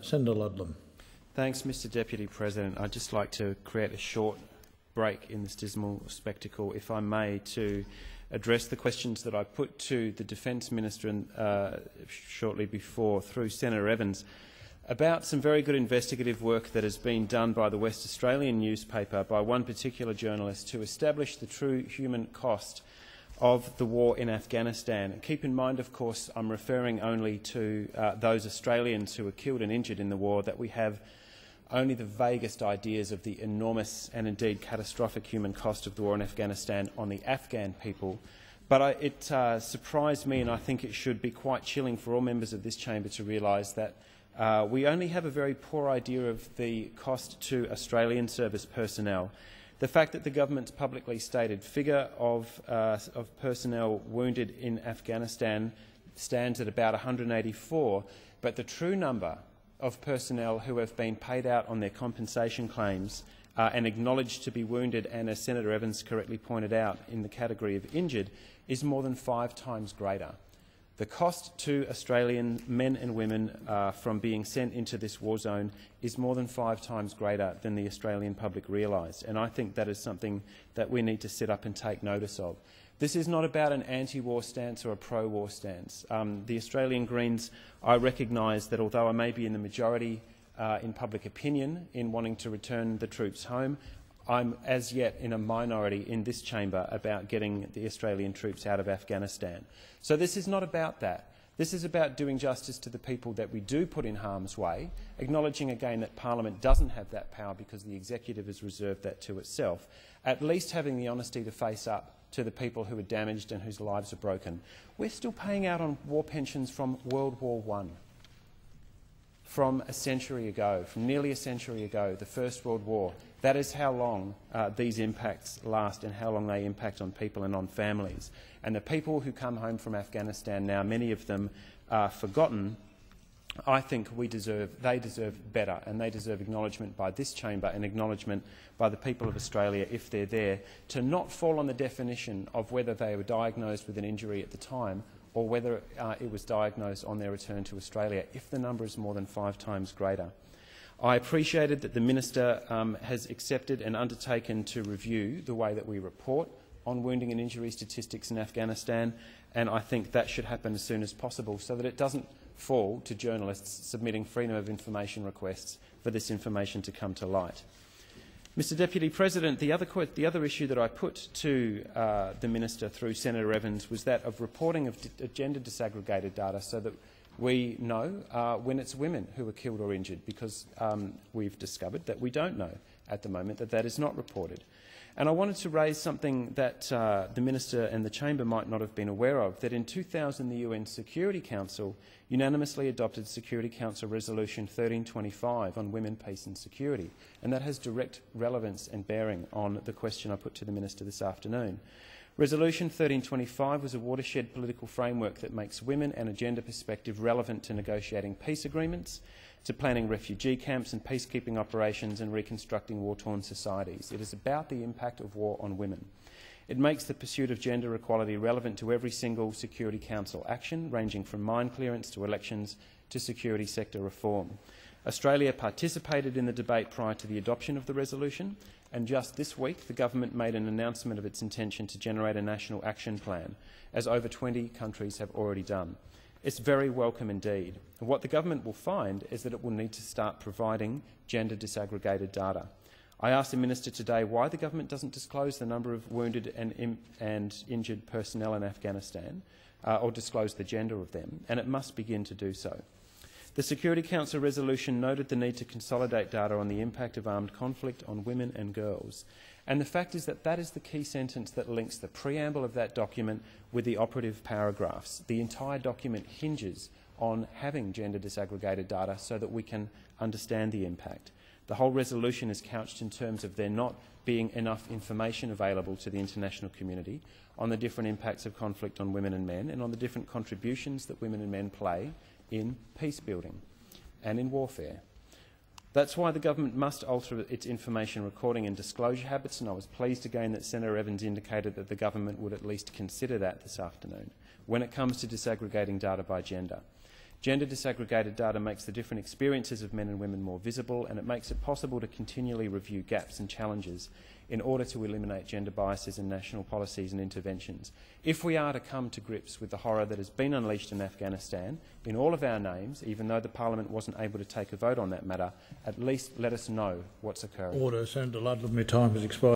Senator Ludlam. Thanks, Mr Deputy President. I'd just like to create a short break in this dismal spectacle, if I may, to address the questions that I put to the Defence Minister shortly before through Senator Evans about some very good investigative work that has been done by the West Australian newspaper by one particular journalist to establish the true human cost of the war in Afghanistan. And keep in mind, of course, I'm referring only to those Australians who were killed and injured in the war, that we have only the vaguest ideas of the enormous and indeed catastrophic human cost of the war in Afghanistan on the Afghan people. But it surprised me, and I think it should be quite chilling for all members of this chamber to realise that we only have a very poor idea of the cost to Australian service personnel. The fact that the government's publicly stated figure of personnel wounded in Afghanistan stands at about 184, but the true number of personnel who have been paid out on their compensation claims and acknowledged to be wounded, and as Senator Evans correctly pointed out, in the category of injured, is more than 5 times greater. The cost to Australian men and women from being sent into this war zone is more than 5 times greater than the Australian public realise, and I think that is something that we need to sit up and take notice of. This is not about an anti-war stance or a pro-war stance. The Australian Greens, I recognise that although I may be in the majority in public opinion in wanting to return the troops home, I'm as yet in a minority in this chamber about getting the Australian troops out of Afghanistan. So this is not about that. This is about doing justice to the people that we do put in harm's way, acknowledging again that Parliament doesn't have that power because the Executive has reserved that to itself, at least having the honesty to face up to the people who are damaged and whose lives are broken. We're still paying out on war pensions from World War I, from a century ago, from nearly a century ago, the First World War. That is how long these impacts last and how long they impact on people and on families. And the people who come home from Afghanistan now, many of them are forgotten. I think they deserve better, and they deserve acknowledgement by this chamber and acknowledgement by the people of Australia, if they're there, to not fall on the definition of whether they were diagnosed with an injury at the time or whether it was diagnosed on their return to Australia, if the number is more than 5 times greater. I appreciated that the Minister has accepted and undertaken to review the way that we report on wounding and injury statistics in Afghanistan, and I think that should happen as soon as possible so that it doesn't fall to journalists submitting freedom of information requests for this information to come to light. Mr Deputy President, the other issue that I put to the Minister through Senator Evans was that of reporting of gender disaggregated data so that we know when it's women who are killed or injured, because we've discovered that we don't know at the moment that that is not reported. And I wanted to raise something that the Minister and the Chamber might not have been aware of, that in 2000 the UN Security Council unanimously adopted Security Council Resolution 1325 on women, peace and security, and that has direct relevance and bearing on the question I put to the Minister this afternoon. Resolution 1325 was a watershed political framework that makes women and a gender perspective relevant to negotiating peace agreements, to planning refugee camps and peacekeeping operations and reconstructing war-torn societies. It is about the impact of war on women. It makes the pursuit of gender equality relevant to every single Security Council action, ranging from mine clearance to elections to security sector reform. Australia participated in the debate prior to the adoption of the resolution, and just this week the government made an announcement of its intention to generate a national action plan, as over 20 countries have already done. It's very welcome indeed. And what the government will find is that it will need to start providing gender disaggregated data. I asked the Minister today why the government doesn't disclose the number of wounded and injured personnel in Afghanistan, or disclose the gender of them, and it must begin to do so. The Security Council resolution noted the need to consolidate data on the impact of armed conflict on women and girls. And the fact is that that is the key sentence that links the preamble of that document with the operative paragraphs. The entire document hinges on having gender disaggregated data so that we can understand the impact. The whole resolution is couched in terms of there not being enough information available to the international community on the different impacts of conflict on women and men and on the different contributions that women and men play in peace building and in warfare. That's why the government must alter its information recording and disclosure habits, and I was pleased again that Senator Evans indicated that the government would at least consider that this afternoon when it comes to disaggregating data by gender. Gender disaggregated data makes the different experiences of men and women more visible, and it makes it possible to continually review gaps and challenges in order to eliminate gender biases in national policies and interventions. If we are to come to grips with the horror that has been unleashed in Afghanistan, in all of our names, even though the Parliament wasn't able to take a vote on that matter, at least let us know what's occurring. Order. Senator Ludlam, your time has expired.